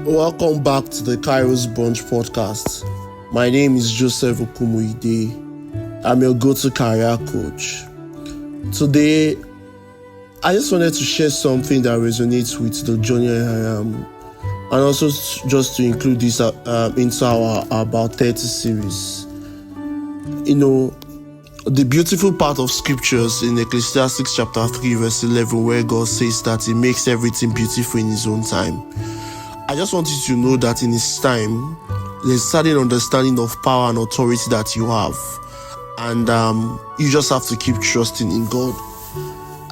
Welcome back to the Kairos Bunch podcast. My name is Joseph Okumuide. I'm your go-to career coach. Today, I just wanted to share something that resonates with the journey I am, and also just to include this into our About 30 series. You know, the beautiful part of scriptures in Ecclesiastes chapter 3 verse 11, where God says that He makes everything beautiful in His own time. I just want you to know that in His time, there's a certain understanding of power and authority that you have. And you just have to keep trusting in God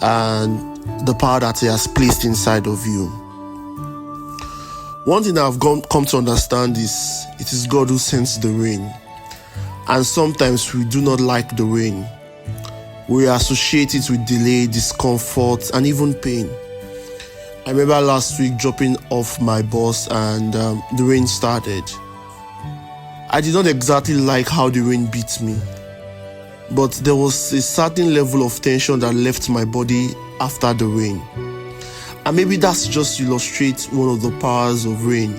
and the power that He has placed inside of you. One thing I've come to understand is it is God who sends the rain. And sometimes we do not like the rain. We associate it with delay, discomfort, and even pain. I remember last week dropping off my bus and the rain started. I did not exactly like how the rain beat me, but there was a certain level of tension that left my body after the rain. And maybe that's just to illustrate one of the powers of rain.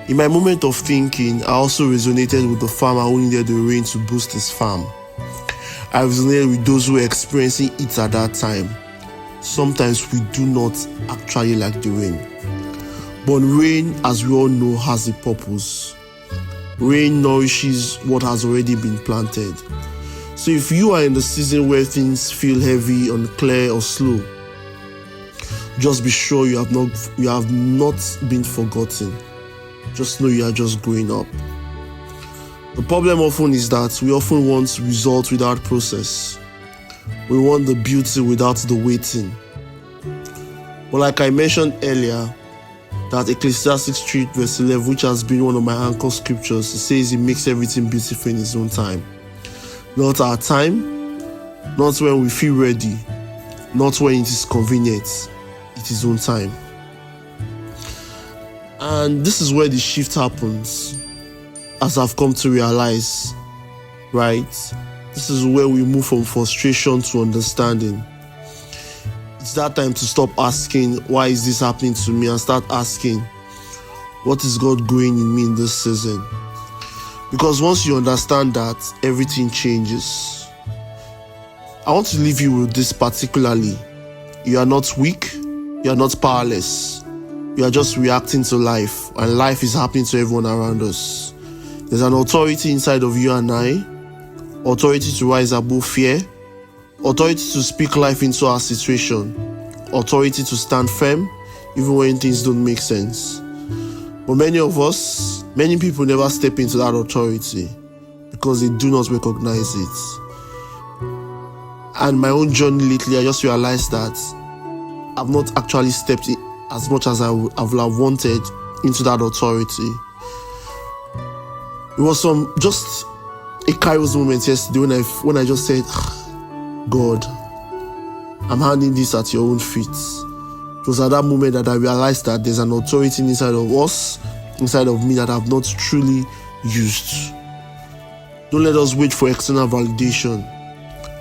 In my moment of thinking, I also resonated with the farmer who needed the rain to boost his farm. I resonated with those who were experiencing it at that time. Sometimes we do not actually like the rain. But rain, as we all know, has a purpose. Rain nourishes what has already been planted. So if you are in the season where things feel heavy, unclear, or slow, just be sure you have not been forgotten. Just know you are just growing up. The problem often is that we often want results without process. We want the beauty without the waiting. But like I mentioned earlier, that Ecclesiastes 3 verse 11, which has been one of my anchor scriptures, it says He makes everything beautiful in His own time. Not our time, not when we feel ready, not when it is convenient, it's His own time. And this is where the shift happens, as I've come to realize, right? This is where we move from frustration to understanding. It's that time to stop asking, why is this happening to me? And start asking, what is God doing in me in this season? Because once you understand that, everything changes. I want to leave you with this particularly. You are not weak. You are not powerless. You are just reacting to life. And life is happening to everyone around us. There's an authority inside of you and I. Authority to rise above fear, authority to speak life into our situation, authority to stand firm even when things don't make sense. But many people never step into that authority because they do not recognize it. And my own journey lately, I just realized that I've not actually stepped in as much as I would have wanted into that authority. It was just a Kairos moment yesterday when I just said, God, I'm handing this at your own feet. It was at that moment that I realized that there's an authority inside of us, inside of me, that I've not truly used. Don't let us wait for external validation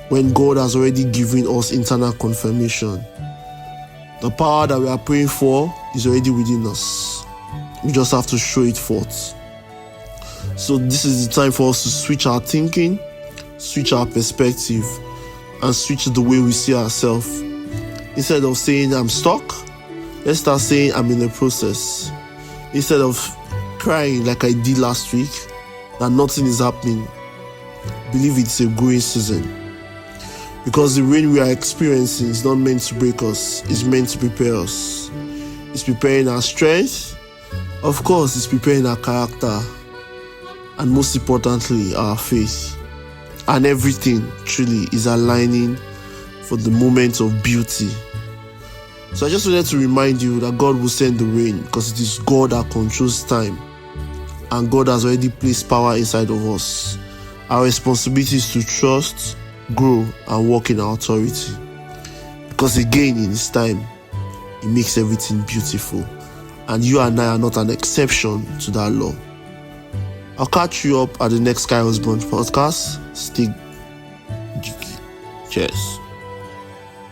when God has already given us internal confirmation. The power that we are praying for is already within us. We just have to show it forth. So this is the time for us to switch our thinking, switch our perspective, and switch the way we see ourselves. Instead of saying I'm stuck, let's start saying I'm in the process. Instead of crying like I did last week that nothing is happening, believe it's a growing season. Because the rain we are experiencing is not meant to break us, it's meant to prepare us. It's preparing our strength. Of course, it's preparing our character. And most importantly, our faith. And everything truly is aligning for the moment of beauty. So I just wanted to remind you that God will send the rain because it is God that controls time. And God has already placed power inside of us. Our responsibility is to trust, grow, and walk in our authority. Because again, in His time, He makes everything beautiful. And you and I are not an exception to that law. I'll catch you up at the next Kairos Bunch podcast. Stay geeky. Cheers.